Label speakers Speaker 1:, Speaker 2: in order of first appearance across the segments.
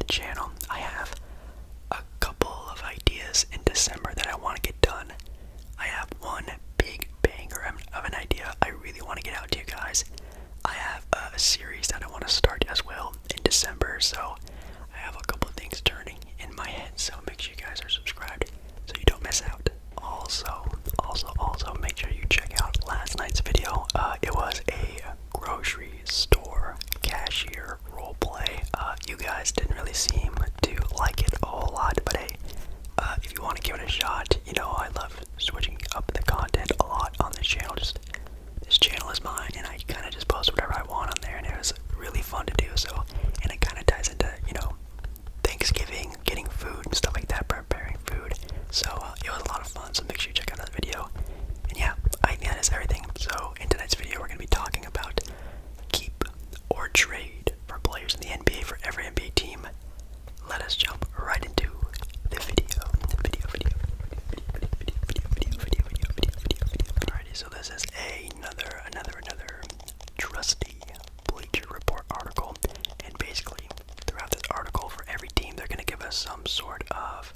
Speaker 1: channel. I have a couple of ideas in December that I want to get done. I have one big banger of an idea I really want to get out to you guys. I have a series that I want to start as well in December, so I have a couple of things turning in my head, so make sure you guys are subscribed so you don't miss out. Also, make sure you check out last night's video. It was a grocery store cashier roleplay. You guys didn't really seem to like it a whole lot, but hey, if you want to give it a shot, you know I love switching up the content a lot on this channel. This channel is mine, and I kind of just post whatever I want on there, and it was really fun to do. So, and it kind of ties into Thanksgiving, getting food and stuff like that, preparing food. So it was a lot of fun. So make sure you check out that video. And yeah, I think that is everything. So in tonight's video, we're going to be talking about keep or trade for players in the NBA for every NBA team. Let us jump right into the video. Alrighty, so this is another trusty Bleacher Report article, and basically throughout this article, for every team, they're going to give us some sort of,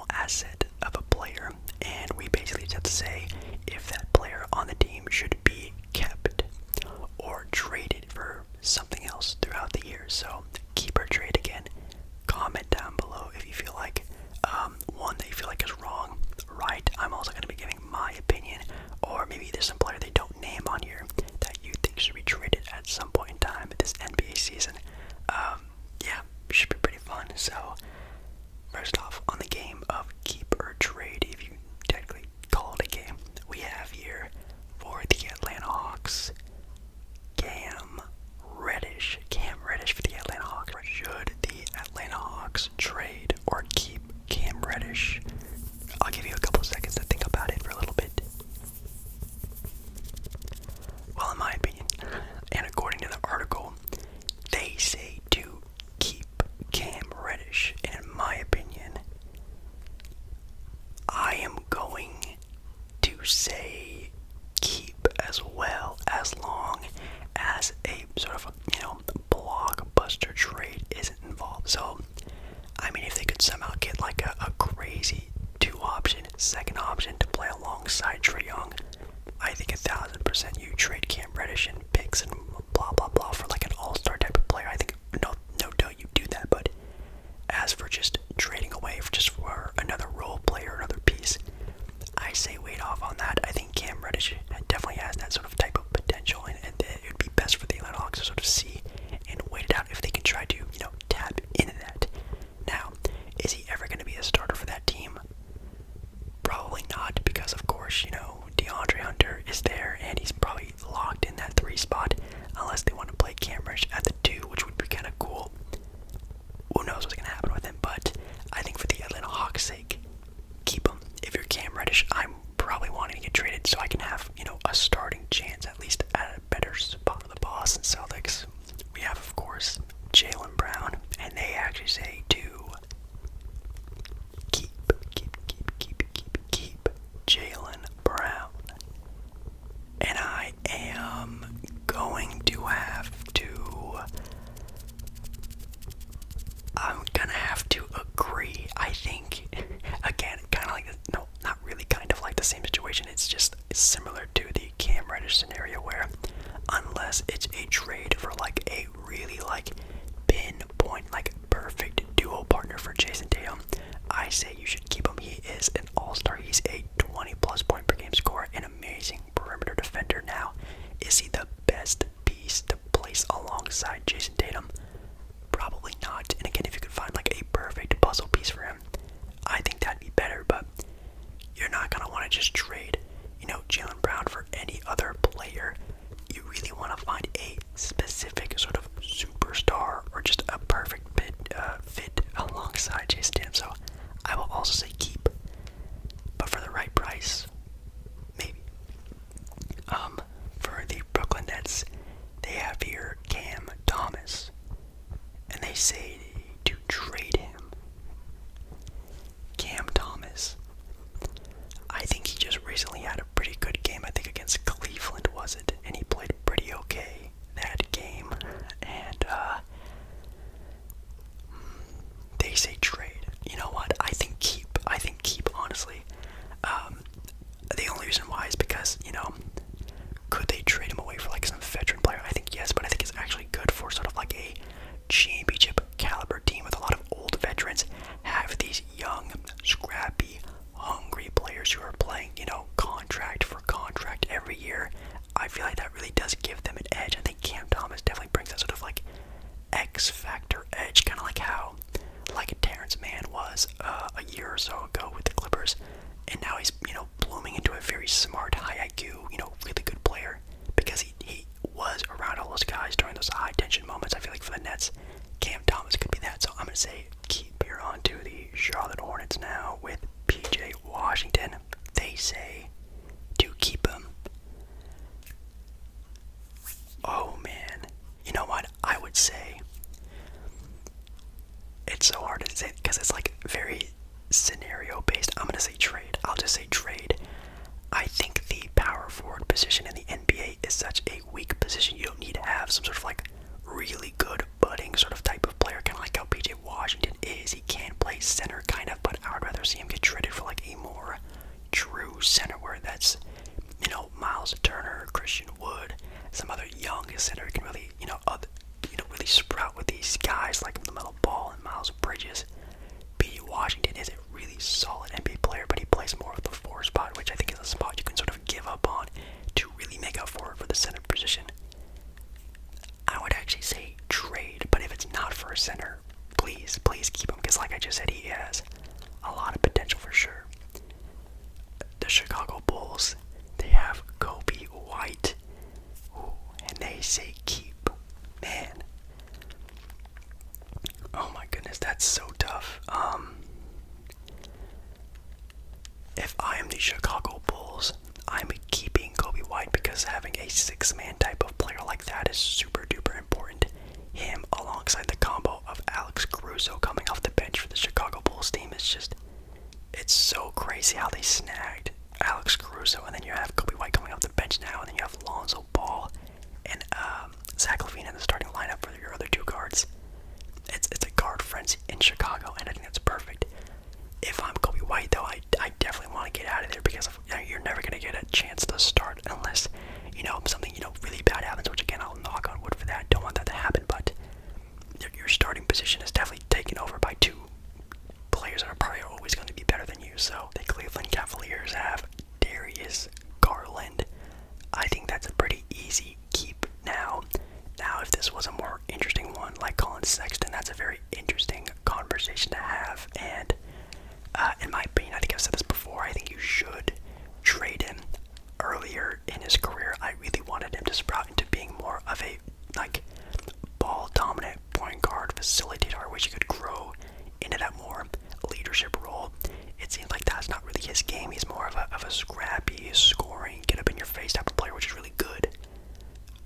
Speaker 1: asset of a player, and we basically just have to say if that player on the team should be kept or traded for something else throughout the year. So keep or trade again. Comment down below if you feel like one that you feel like is wrong, right. I'm also going to be giving my opinion, or maybe there's some player they don't name on here that you think should be traded at some point in time this NBA season. Yeah, should be pretty fun. So first off, on the game of keep or trade, if you technically call it a game, we have here for the Atlanta Hawks, Cam Reddish for the Atlanta Hawks. Should the Atlanta Hawks trade or keep Cam Reddish? I'll give you a couple seconds to think about it for a little bit. Well, in my opinion, and according to the article, they say to keep Cam Reddish, and in my opinion, I am going to say keep as well, as long as a sort of blockbuster trade isn't involved. So, I mean, if they could somehow get like a crazy second option to play alongside Trae Young, I think 1,000% you trade Cam Reddish and picks and blah blah blah for like an all-star type of player. I think no doubt you do that. But as for just trading away for another role player, another piece, I say wait off on that. I think Cam Reddish definitely has that sort of type of potential, and it would be best for the Atlanta Hawks to sort of see and wait it out if they can try to tap into that. Now, is he ever going to be a starter for that team? Probably not, because of course, DeAndre Hunter is there, and he's probably locked in that 3 spot, unless they want to play Cam Reddish at the 2, which would be kind of cool. Who knows what's going to happen with him, but I think for the Atlanta Hawks' sake, keep him. If you're Cam Reddish, I'm probably wanting to get traded so I can have, a starting chance, at least at a better spot for the Boston Celtics. We have, of course, Jaylen Brown, and they actually say to keep Jaylen Brown. And I am going to I'm gonna have to agree. I think, again, kind of like no, not really kind of like the same situation. It's just similar to the Cam Reddish scenario where, unless it's a trade for like a really pinpoint, perfect duo partner for Jason Tatum, I say you should keep him. He is an all-star. He's a 20-plus point per game scorer, an amazing perimeter defender. Now, is he the best piece to place alongside Jason Tatum? Probably not. And again, if you could find a perfect puzzle piece for him, I think that'd be better. But you're not gonna want to just trade, Jaylen Brown for any other player. You really want to find a specific sort of superstar or just a perfect fit alongside Jason Tatum. So I will also say keep, but for the right price, maybe. For the Brooklyn Nets, they have here Cam Thomas, and they say to trade him. Cam Thomas, I think he just recently had a pretty good game, I think against Cleveland, was it? And he played pretty okay that game. And smart, high IQ, really good player because he was around all those guys during those high tension moments. I feel like for the Nets, Cam Thomas could be that. So I'm gonna say keep here on to the Charlotte Hornets now with PJ Washington. They say to keep him. Oh man, you know what? I would say it's so hard to say because it's like very scenario based. I'm gonna say trade. I'll just say trade. I think the power forward position in the NBA is such a weak position. You don't need to have some sort of like really good budding sort of type of player, kind of like how PJ Washington is. He can play center kind of, but I would rather see him get traded for like a more true center where that's, Myles Turner, Christian Wood, some other young center who can really, really sprout with these guys like LaMelo Ball and Miles Bridges. PJ Washington is a really solid NBA player, but he plays more of the 4 spot, which I think is a spot you can sort of give up on to really make up for it for the center position. I would actually say trade, but if it's not for a center, please keep him, because like I just said, he has a lot of potential for sure. The Chicago Bulls, they have Coby White, and they say keep. Man. Oh my goodness, that's so tough. If I am the Chicago Bulls, I'm keeping Coby White because having a 6-man type of player like that is super duper important. Him alongside the combo of Alex Caruso coming off the bench for the Chicago Bulls team is just, it's so crazy how they snagged Alex Caruso, and then you have Coby White coming off the bench now, and then you have Lonzo Ball and Zach LaVine in the starting lineup for your other 2 guards. It's a guard frenzy in Chicago, and I think that's perfect. If I'm Coby White, though, I definitely want to get out of there because you're never going to get a chance to start unless, something, really bad happens, which again, I'll knock on wood for that. Don't want that to happen, but your starting position is definitely taken over by 2 players that are probably always going to be better than you. So the Cleveland Cavaliers have Darius Garland. I think that's a pretty easy keep now. Now, if this was a more interesting one, like Colin Sexton, that's a very interesting conversation to have. And in my opinion, I think I've said this before, I think you should trade him earlier in his career. I really wanted him to sprout into being more of a, ball-dominant point guard facilitator, which he could grow into that more leadership role. It seems like that's not really his game. He's more of a scrappy, scoring, get-up-in-your-face type of player, which is really good.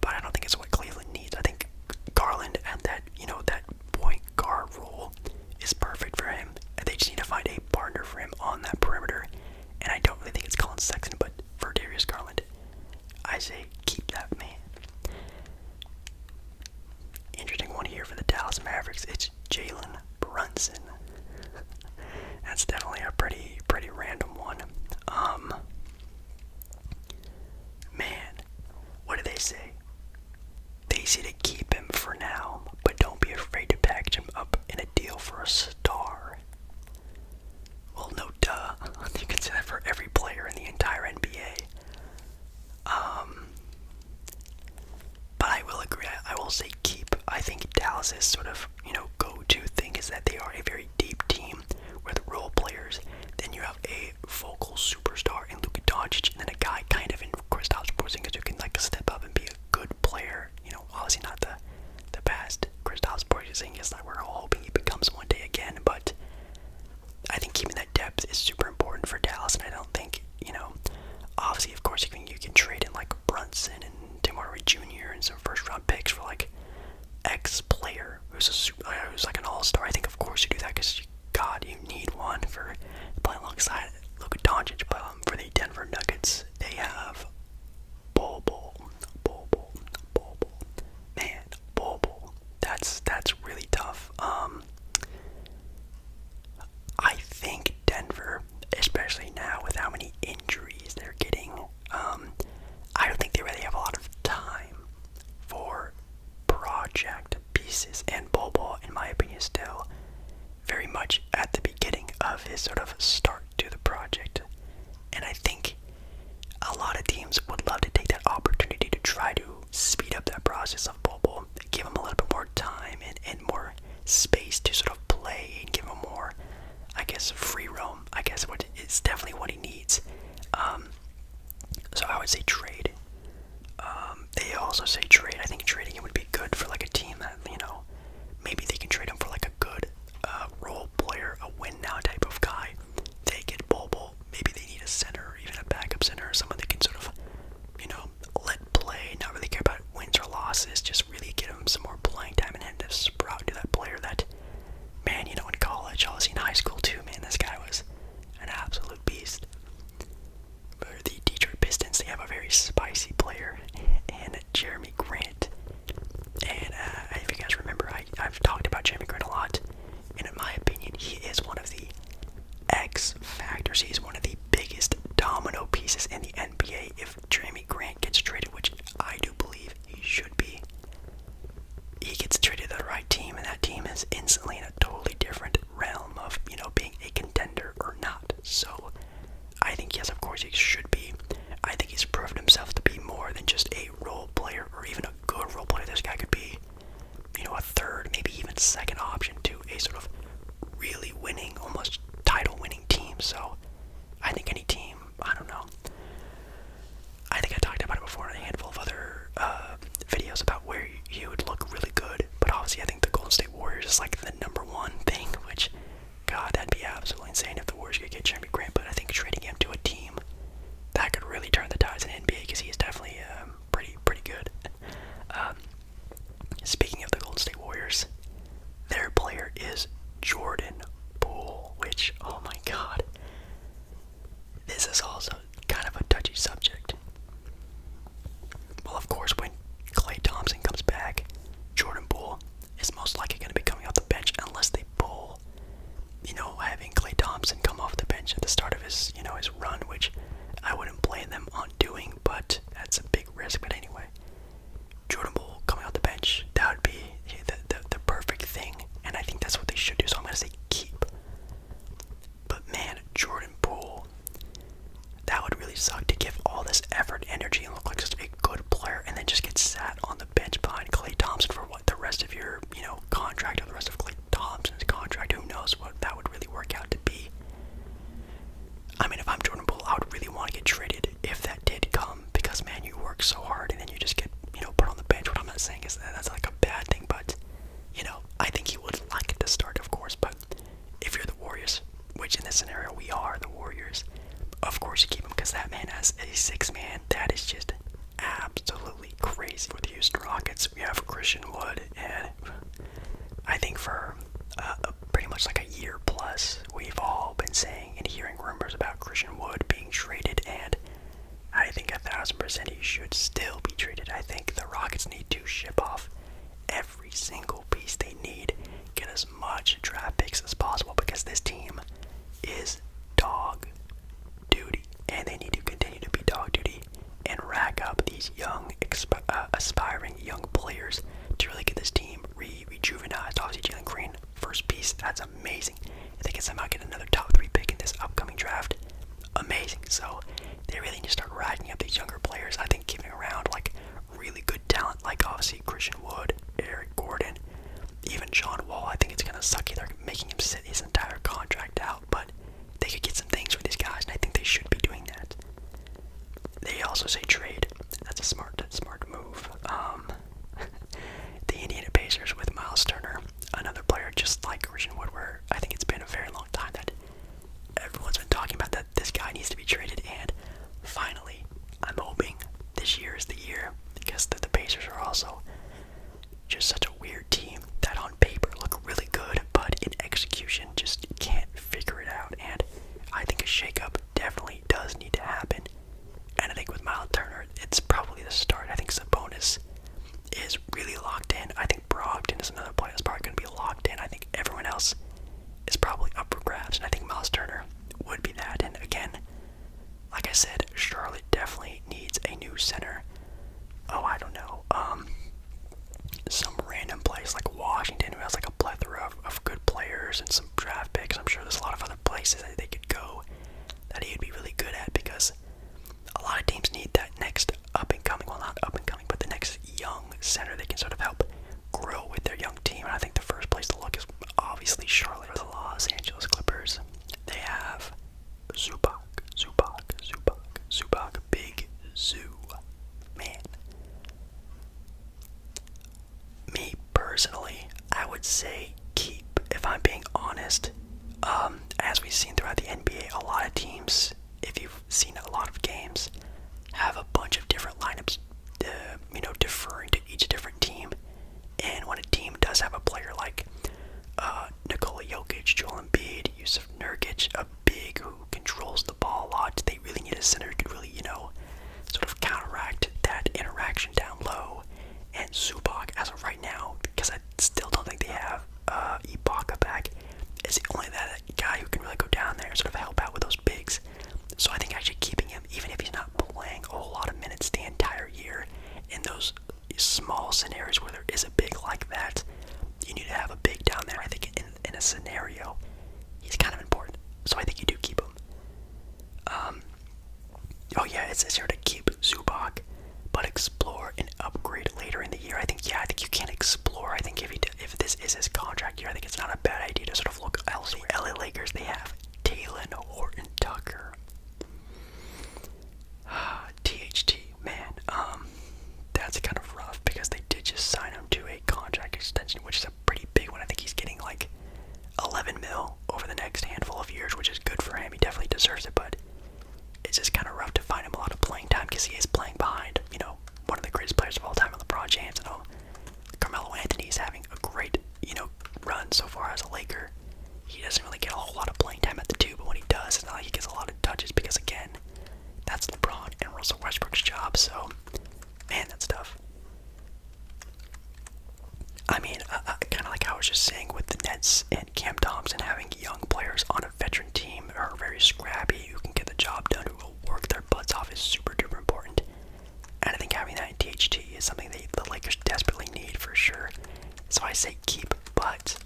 Speaker 1: But I don't think it's what Cleveland needs. I think Garland at that, that point guard role is perfect for him. And they just need to find a partner for him on that perimeter. And I don't really think it's Colin Sexton, but for Darius Garland, I say keep that man. Interesting one here for the Dallas Mavericks. It's Jalen Brunson. That's definitely a pretty random one. Man, what do they say? They say to keep him for now, but don't be afraid to package him up in a deal for a star. Well, no duh. You can say that for every player in the entire NBA. But I will agree. I will say keep. I think Dallas's sort of, go-to thing is that they are a very deep team with role players. Then you have a vocal superstar in Luka Doncic, and then a guy kind of in Kristaps Porzingis who can step up and be a good player. Obviously not the best Kristaps Porzingis that we're all hoping he becomes one day again, but I think keeping that depth is super important for Dallas, and I don't think, obviously, of course, you can trade in Brunson and Tim Hardaway Jr. and some first-round picks for X player who's an all-star. I think, of course, you do that because God, you need one for playing alongside Luka Doncic. But for the Denver Nuggets, they have Bobo. Man, Bobo. That's really tough. I think Denver, especially now with how many injuries they're getting, I don't think they really have a lot of time for project pieces. And Bobo, in my opinion, is still very much at the beginning of his sort of start to the project. And I think a lot of teams would love to take that opportunity to try to speed up that process of Bobo, give him a little bit more time and more space to sort of play and give him more, I guess, free roam. I guess it's definitely what he needs. is instantly in a totally different realm of, being a contender or not. So I think, yes, of course he should be. I think he's proven himself to be more than just a role player or even a good role player. This guy could be, a third, maybe even second option to a sort of really winning, almost title-winning team. So I think any team, I don't know. I think I talked about it before in a handful of other videos about where he would look really good. But obviously I think the Golden State Warriors is like the number one thing, which, God, that'd be absolutely insane if the Warriors could get Jeremy Grant. But I think trading him to a team that could really turn the tides in NBA, because he is definitely pretty good. Speaking of the Golden State Warriors, their player is Jordan Poole, which, oh my God, this is also kind of a touchy subject. Well, of course, when Klay Thompson comes back, Jordan Poole is most likely going to be coming off the bench unless they pull, having Klay Thompson come off the bench at the start of his, his run, which I wouldn't blame them on doing, but that's a big risk. But anyway, Jordan Poole coming off the bench, that would be the perfect thing, and I think that's what they should do, so I'm going to say keep. But man, Jordan Poole, that would really suck to give all this effort, energy, and look like just a good player, and then just get sat on the bench behind Klay Thompson for what, the rest of your, contract, or the rest of Klay Thompson's contract. Who knows what that would really work out to be. I mean, if I'm Jordan Poole, I would really want to get traded if that did come, because man, you work so hard and then you just get, put on the bench. What I'm not saying is that that's like a bad thing, but, I think he would like to start, of course. But if you're the Warriors, which in this scenario we are the Warriors, of course you keep him, because that man has a 6-man. That is just absolutely crazy. For the Houston Rockets, we have Christian Wood, and I think for pretty much like a year plus, we've all been saying and hearing rumors about Christian Wood being traded, and I think 1,000% he should still be traded. I think the Rockets need to ship off every single piece they need, get as much draft picks as possible, because this team is dog duty, and they need to continue to be dog duty and rack up these young, aspiring young players to really get this team rejuvenized. Obviously, Jalen Green, first piece, that's amazing. If they can somehow get another top 3 pick in this upcoming draft, amazing. So they really need to start racking up these younger players. I think keeping around like really good talent, like obviously Christian Wood, Eric Gordon, even John Wall. I think it's gonna suck either making him sit his entire contract out, but they could get some things for these guys, and I think they should be doing that. They also say trade. That's a smart move. The Indiana Pacers with Myles Turner, another player just like Christian Wood, where I think it's been a very long time that everyone's been talking about that this guy needs to be traded, and finally, I'm hoping this year is the year, because the Pacers are also just such a weird team that on paper look really good, but in execution just can't figure it out, and I think a shakeup definitely does need to happen. And I think with Myles Turner, it's probably the start. I think Sabonis is really locked in. I think Brogdon is another player that's probably going to be locked in. I think everyone else is probably up for grabs, and I think Myles Turner would be that. And again, like I said, Charlotte definitely needs a new center. Oh, I don't know. Some random place like Washington, who has like a plethora of good players and some draft picks. I'm sure there's a lot of other places that they could go that he'd be really good at, because a lot of teams need that next up-and-coming, well, not up-and-coming, but the next young center that can sort of help grow with their young team. And I think the first place to look is obviously Charlotte. For the Los Angeles Clippers, they have Zubac, Big Zoo. Man. Me, personally, I would say keep, if I'm being honest. As we've seen throughout the NBA, a lot of teams, if you've seen a lot of games, have a bunch of different lineups, deferring to each different team. And when a team does have a player like Nickeil Jokic, Joel Embiid, Yusuf Nurkic, a big who controls the ball a lot, they really need a center who could really, sort of counteract that interaction down low. And Zubac, as of right now, because I still don't think they have Ibaka back, is only that guy who can really go down there and sort of help out with those bigs. So I think actually keeping him, even if he's not playing a whole lot of minutes the entire year, in those small scenarios where there is a big like that, you need to have a big down there. in a scenario, he's kind of important. So I think you do keep him. Oh yeah, it says here to keep Zubac, but explore an upgrade later in the year. I think you can explore. I think if this is his contract year, I think it's not a bad idea to sort of look elsewhere. LA Lakers, they have Talen, Horton, Tucker. THT, man, that's kind of rough because they did just sign him to a contract extension, which is a pretty big one. I think he's getting like 11 mil over the next handful of years, which is good for him. He definitely deserves it, but it's just kind of rough to find him a lot of playing time because he is playing behind, one of the greatest players of all time, LeBron James, and Carmelo Anthony is having a great, run so far as a Laker. He doesn't really get a whole lot of playing time at the 2, but when he does, it's not like he gets a lot of touches because, again, that's LeBron and Russell Westbrook's job, so, man, that's tough. I mean, kind of like I was just saying with the Nets and Cam Thompson, having young players on a veteran team who are very scrappy, who can get the job done, who will work their butts off is super duper important. And I think having that in THT is something that the Lakers desperately need for sure. So I say keep, but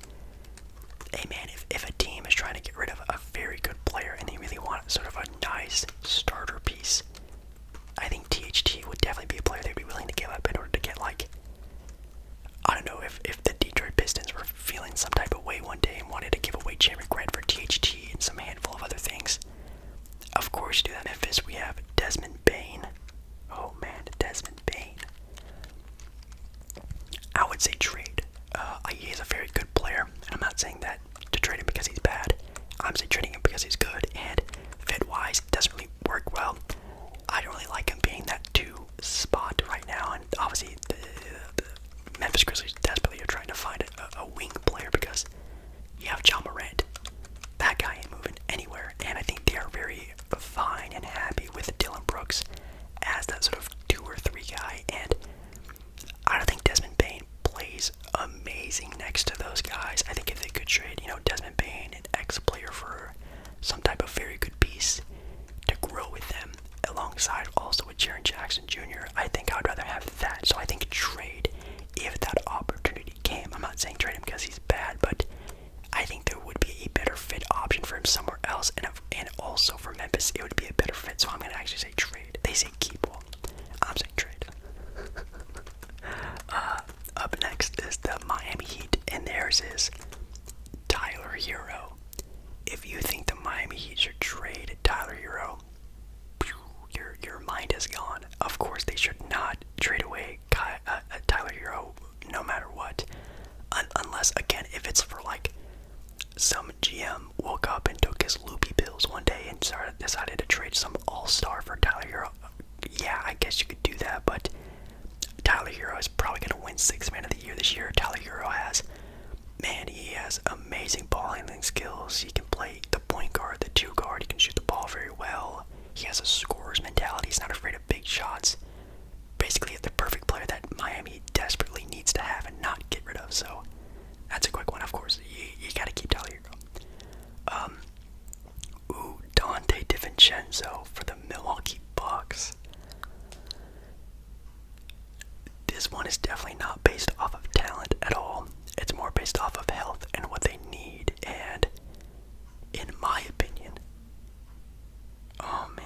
Speaker 1: hey man, if a team is trying to get rid of a very good player and they really want sort of a nice starter piece, I think THT would definitely be a player they'd be willing to give up in order to get, like, I don't know, if the Detroit Pistons were feeling some type of way one day and wanted to give away Jeremy Grant for THT and some handful of other things. Of course you do that. Memphis, we have Desmond Bane. Oh man, Desmond Bane. I would say trade. He is a very good player, and I'm not saying that to trade him because he's bad. I'm saying trading him because he's good, and fit-wise, it doesn't really work well. I don't really like him being that 2 spot right now, and obviously the Memphis Grizzlies desperately are trying to find a wing player because you have John Morant. That guy ain't moving anywhere, and I think they are very fine and happy with Dylan Brooks as that sort of 2 or 3 guy, and I don't think Desmond Bane plays amazing next to those guys. I think if they could trade, Desmond Bane, an ex-player, for some type of very good piece to grow with them, alongside also with Jaren Jackson Jr., I think I would rather have that. So I think trade, if that opportunity came. I'm not saying trade him because he's bad, but I think there would be a better fit option for him somewhere else, and also for Memphis, it would be a better fit. So I'm going to actually say trade. They say keep. Well, I'm saying trade. Up next is the Miami Heat, and theirs is Tyler Hero. If you think the Miami Heat should trade Tyler Hero, your mind is gone. Of course, they should not trade away Tyler Hero, no matter what, unless, again, if it's for like some GM woke up and took his loopy pills one day and decided to trade some all-star for Tyler Hero. Yeah, I guess you could do that, but Tyler Hero is probably going to win 6th Man of the Year this year. Tyler Hero he has amazing ball handling skills. He can play the point guard, the 2 guard. He can shoot the ball very well. He has a scorer's mentality. He's not afraid of big shots. Basically, the perfect player that Miami desperately needs to have and not get rid of. So that's a quick one. Of course, you got to keep Tyler Hero. Dante DiVincenzo for the Milwaukee Bucks. This one is definitely not based off of talent at all. It's more based off of health and what they need. And in my opinion, oh man,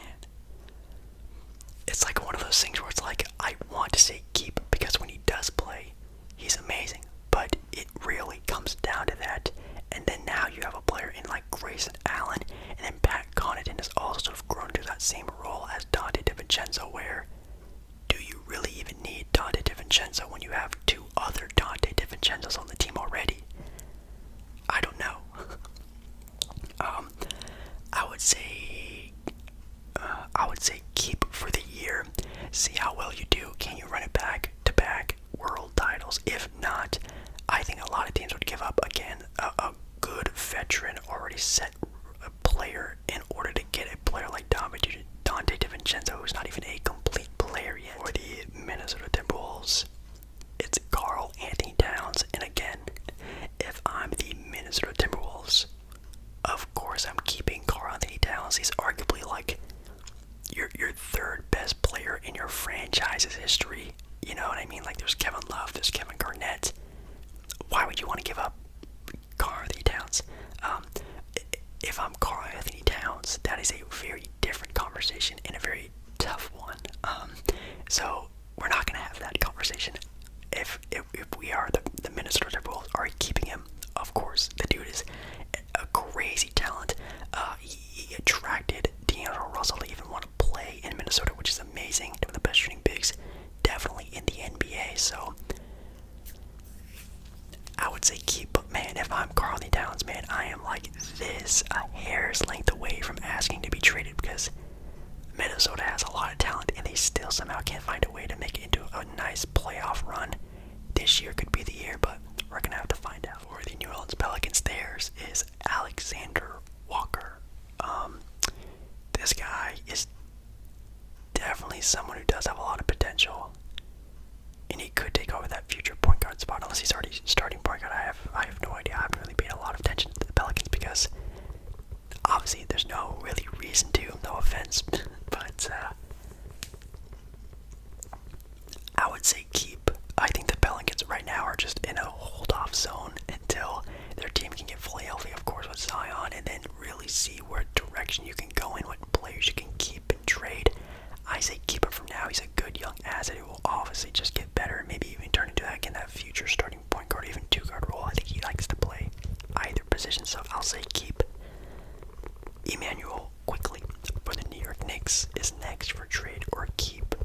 Speaker 1: it's like one of those things where it's like, I want to say keep because when he does play, he's amazing. But it really comes down to that. And then now you have a player in like Grayson Allen, and then Pat Connaughton has also sort of grown into that same role as Dante DiVincenzo, where do you really even need Dante DiVincenzo when you have 2 other Dante DiVincenzos on the team already? I don't know. I would say keep for the year. See how well you do. Can you run it back to back world titles? If not, I think a lot of teams would give up again a good veteran, already set player in order to get a player like Dante DiVincenzo, who's not even a complete player yet. For the Minnesota Timberwolves, it's Karl Anthony Towns. And again, if I'm the Minnesota Timberwolves, of course I'm keeping Karl Anthony Towns. He's arguably like your 3rd best player in your franchise's history. You know what I mean? Like, there's Kevin Love, there's Kevin Garnett. Why would you want to give up Karl Anthony Towns? if I'm Karl Anthony Towns, that is a very different conversation and a very tough one. So we're not gonna have that conversation. If we are the Minnesota Timberwolves are keeping him, of course, the dude is a crazy talent. He attracted D'Angelo Russell to even want to play in Minnesota, which is amazing. One of the best shooting bigs, definitely in the NBA. So I would say keep. But man, if I'm Karl Anthony Towns, man, I am like this, a hair's length away from asking to be traded, because Minnesota has a lot of talent and they still somehow can't find a way to make it into a nice playoff run. This year could be the year, but we're gonna have to find out. For the New Orleans Pelicans, theirs is Alexander Walker. This guy is definitely someone who does have a lot of potential, and he could take over that future point guard spot. Unless he's already starting point guard, I have no idea. I haven't really paid a lot of attention to the Pelicans because obviously there's no really reason to. No offense, but I would say keep. I think the Pelicans right now are just in a hold-off zone until their team can get fully healthy, of course, with Zion, and then really see what direction you can go in, what players you can keep and trade. I say keep him from now. He's a good young asset who will obviously just get better and maybe even turn into that future starting point guard, even two-guard role. I think he likes to play either position, so I'll say keep. Emmanuel quickly for the New York Knicks is next for trade or keep.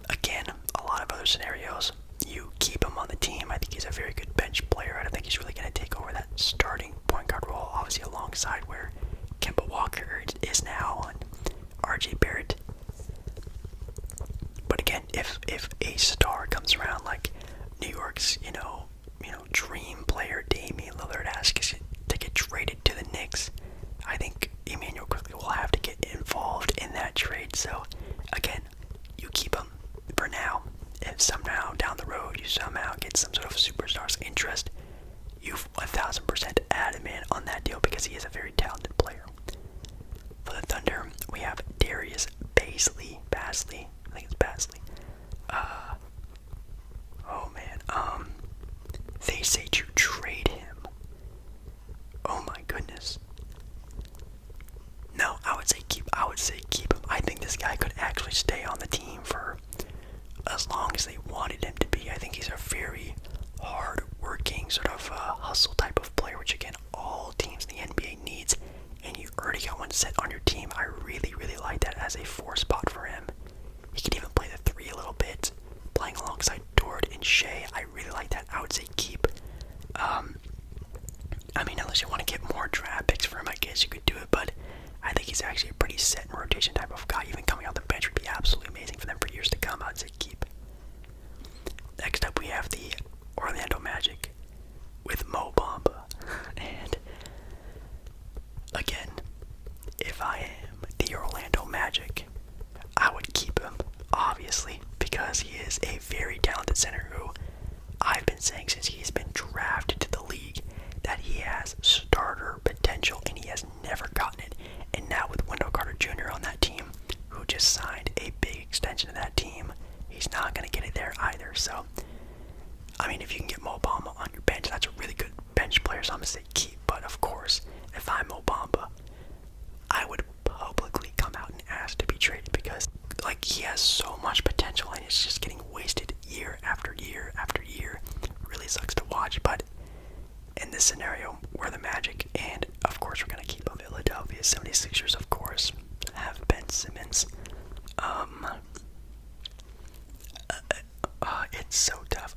Speaker 1: Again, a lot of other scenarios. You keep him on the team. I think he's a very good bench player. I don't think he's really going to take over that starting point guard role, obviously alongside where Kemba Walker is now and RJ Barrett. But again, if a star comes around like New York's, dream player Damian Lillard asks to get traded to the Knicks, I think Emmanuel quickly will have to get involved in that trade. So again, you keep him for now. If somehow down the road you somehow get some sort of superstar's interest, you've 1000% add him in on that deal because he is a very talented player. For the Thunder, we have Darius Basley. I think it's Basley. Oh man. They say to trade him. Oh my goodness. No, I would say keep him. I think this guy could actually stay on the team for as long as they wanted him to be. I think he's a very hard-working, sort of hustle type of player, which again, all teams in the NBA needs. And you already got one set on your team. I really, really like that as a 4 spot for him. He could even play the 3 a little bit, playing alongside Dort and Shea. I really like that. I would say keep. Unless you want to get more draft picks for him, I guess you could do it, but I think he's actually a pretty set and rotation type of guy. Even coming out the bench would be absolutely amazing for them for years to come. I'd say keep. Next up, we have the Orlando Magic with Mo Bamba. And again, if I am the Orlando Magic, I would keep him, obviously, because he is a very talented center who I've been saying since he's been drafted to the league that he has starter potential, and he has never gotten it. And now with Wendell Carter Jr. on that team, who just signed a big extension to that team, he's not going to get it there either. So, if you can get Mo Bamba on your bench, that's a really good bench player, so I'm going to say keep. But of course, if I'm Mo Bamba, I would publicly come out and ask to be traded because, he has so much potential and it's just getting wasted year after year after year. Really sucks to watch, but in this scenario, we're the Magic, and of course we're going to keep a Philadelphia 76ers, of course, have Ben Simmons. It's so tough.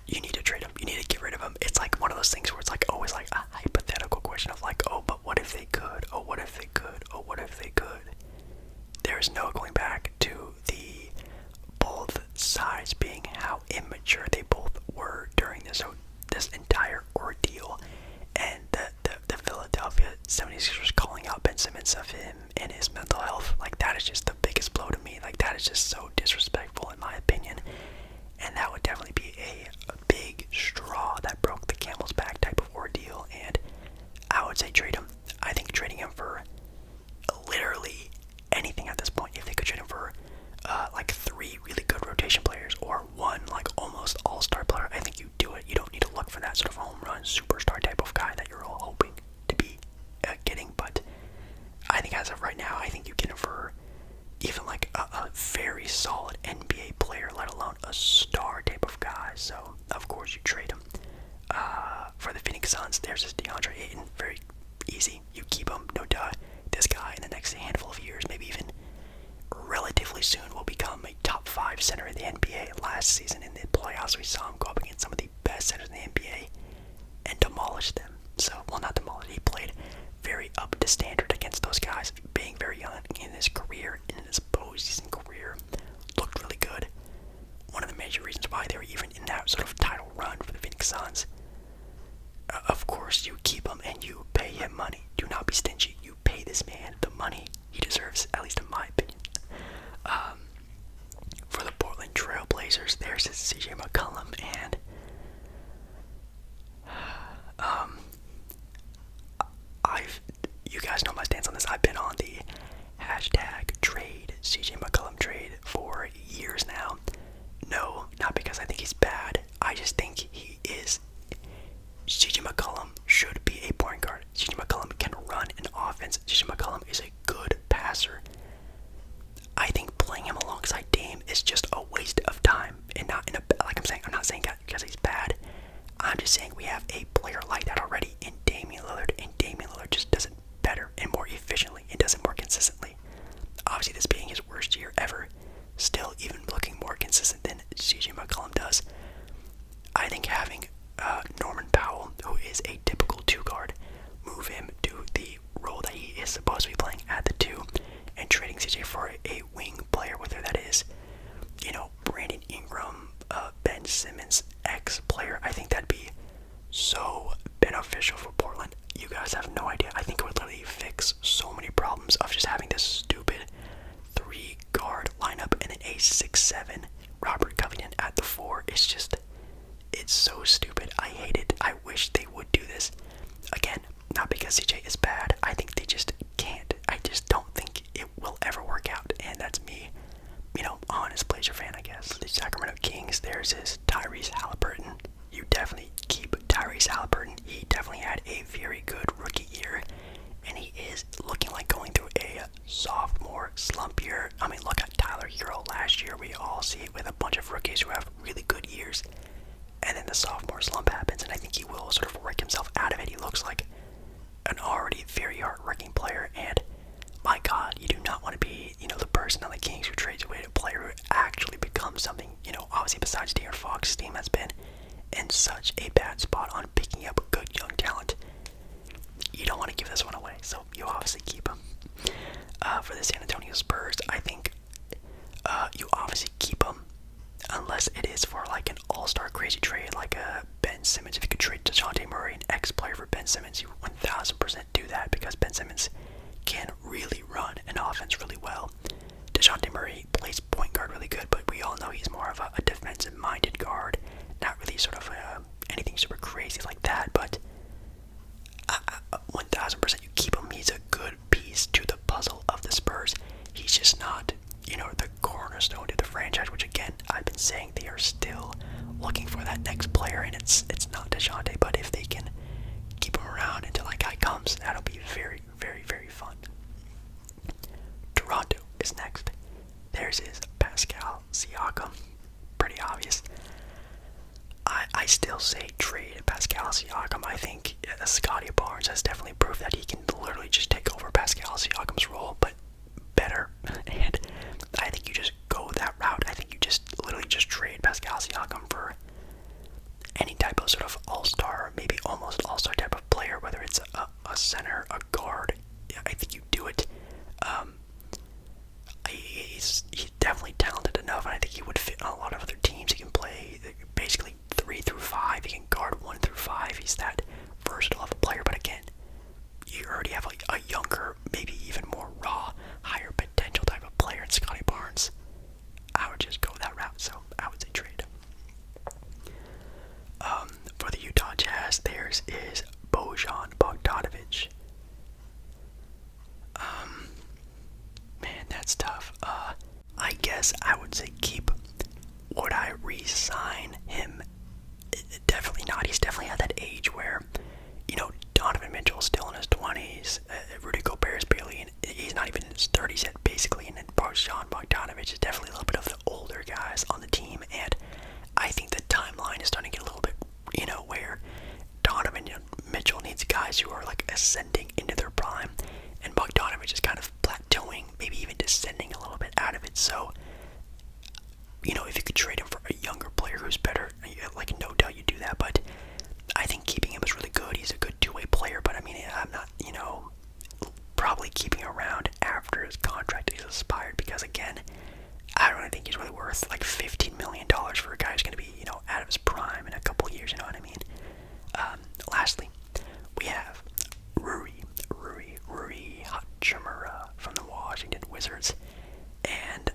Speaker 1: You need to trade him. You need to get rid of him. It's like one of those things where it's always a hypothetical question of oh, but what if they could? Oh, what if they could? Oh, what if they could? There's no going back to the both sides being how immature they both were during this entire ordeal, and the Philadelphia 76ers calling out Ben Simmons of him and his mental health, that is just the biggest blow to me. That is just so disrespectful in my opinion, and that would definitely be a big straw that broke the camel's back type of ordeal, and I would say trade him. I think trading him for literally anything at this point, if they could trade him for 3 really good rotation players or 1 almost all-star player, I think you do it. You don't need to look for that sort of home run superstar type of guy that you're all solid NBA player, let alone a star type of guy. So, of course, you trade him. For the Phoenix Suns, there's this DeAndre Ayton. Very easy. You keep him, no doubt. This guy in the next handful of years, maybe even relatively soon, will become a top 5 center in the NBA. Last season in the playoffs, we saw him go up against some of the best centers in the NBA and demolish them. So, well, not demolish. He played very up to standard against those guys, being very young in his career, in his postseason career. Looked really good. One of the major reasons why they were even in that sort of title run for the Phoenix Suns. Of course, you keep him and you pay him money. Do not be stingy. You pay this man the money he deserves, at least in my opinion. For the Portland Trail Blazers, there's his CJ McCollum, and you guys know my stance on this. I've been on the hashtag trade CJ McCollum trade for years now. No, not because I think he's bad. I just think he is. CJ McCollum should be a point guard. CJ McCollum can run an offense. CJ McCollum is a good passer. I think playing him alongside Dame is just a waste of time, and not in a, like I'm saying, I'm not saying that because he's bad. I'm just saying we have a player like that already in Damian Lillard, and Damian Lillard just does it better and more efficiently and does it more consistently. Obviously, this being his worst year ever, still even looking more consistent than CJ McCollum does. I think having Norman Powell, who is a typical 2 guard, move him to the role that he is supposed to be playing at the 2, and trading CJ for a wing player, whether that is, Brandon Ingram, Ben Simmons, ex-player, I think that'd be so beneficial for Portland. You guys have no idea. I think it would literally fix so many problems of just having this stupid 3-guard lineup and then a 6'7" Robert Covington at the 4. It's so stupid. I hate it. I wish they would do this. Again, not because CJ is bad. I think they just can't. I just don't think it will ever work out. And that's me, honest Blazer fan, I guess. The Sacramento Kings, there's his Tyrese Halliburton. You definitely keep Tyrese Halliburton. He definitely had a very good rookie year, and he is looking like going through a sophomore slump year. I mean, look at Tyler Hero last year. We all see it with a bunch of rookies who have really good years, and then the sophomore slump happens, and I think he will sort of work himself out of it. He looks like an already very hard-working player, and my God, you do not want to be, the person on the Kings who trades away a player who actually becomes something, obviously besides De'Aaron Fox's team has been in such a bad spot on picking up good young talent. You don't want to give this one away, so you obviously keep him. For the San Antonio Spurs, I think you obviously keep him unless it is for like an all-star crazy trade like Ben Simmons. If you could trade DeJounte Murray, an ex-player, for Ben Simmons, you 1000% do that because Ben Simmons can really run an offense really well. DeJounte Murray plays point guard really good, but we all know he's more of a defensive-minded guard, not really sort of anything super crazy like that, but 1000% you keep him. He's a good piece to the puzzle of the Spurs. He's just not, the cornerstone to the franchise, which again, I've been saying they are still looking for that next player, and it's not DeJounte, but if they can keep him around until that guy comes, that'll be very, very, very fun. Toronto is next. There's his Pascal Siakam. Pretty obvious. I still say trade Pascal Siakam. I think Scottie Barnes has definitely proved that he can literally just take over Pascal Siakam's role, but better. And I think you just go that route. I think you just literally just trade Pascal Siakam for any type of sort of all-star, maybe almost all-star type of player, whether it's a center, a guard. I think you do it. He's definitely talented enough, and I think he would fit on a lot of other teams. He can play basically 3 through 5. He can guard 1 through 5. He's that versatile of a player, but again, guys who are like ascending into their prime, and Bogdanovich is kind of plateauing, maybe even descending a little bit out of it. So, you know, if you could trade him for a younger player who's better, like no doubt you do that. But I think keeping him is really good. He's a good two-way player. But I mean, I'm not, you know, probably keeping him around after his contract is expired, because again, I don't really think he's really worth like $15 million for a guy who's going to be, you know, out of his prime in a couple of years. You know what I mean? Lastly, we have Rui Hachimura from the Washington Wizards, and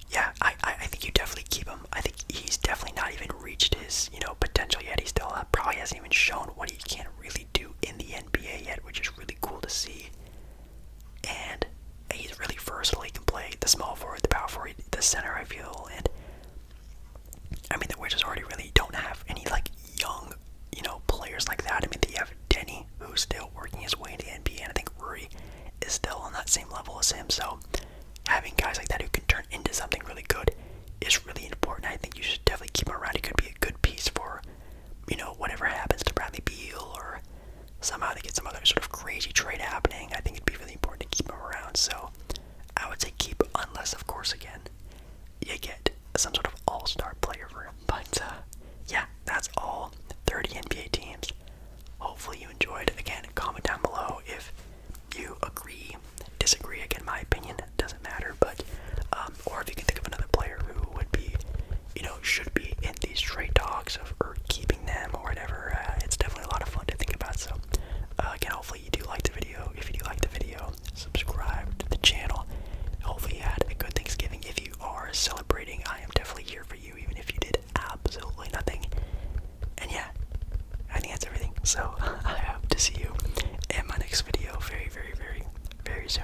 Speaker 1: yeah, I think you definitely keep him. I think he's definitely not even reached his, you know, potential yet. He still probably hasn't even shown what he can really do in the NBA yet, which is really cool to see. And he's really versatile. He can play the small forward, the power forward, the center, I feel. And I mean, the Wizards already really don't have any like young, you know, players like that. I mean, they have Denny, who's still working his way into the NBA, and I think Rui is still on that same level as him. So having guys like that who can turn into something really good is really important. I think you should definitely keep him around. He could be a good piece for, you know, whatever happens to Bradley Beal, or somehow they get some other sort of crazy trade happening. I think it'd be really important to keep him around. So I would say keep, unless of course again you get some sort of all-star player for him. But yeah, that's all 30 NBA teams. Hopefully you enjoyed. Again, comment down below if you agree, disagree. Again, my opinion doesn't matter, but or if you can think of another player who would be, you know, should be in these trade talks or keeping them or whatever. It's definitely a lot of fun to think about. So again, hopefully you do like the video. If you do like the video, subscribe to the channel. Hopefully you had a good Thanksgiving. If you are celebrating, I am definitely here for you, even if you did absolutely nothing. And yeah, I think that's everything. So I hope to see you in my next video very, very, very, very soon.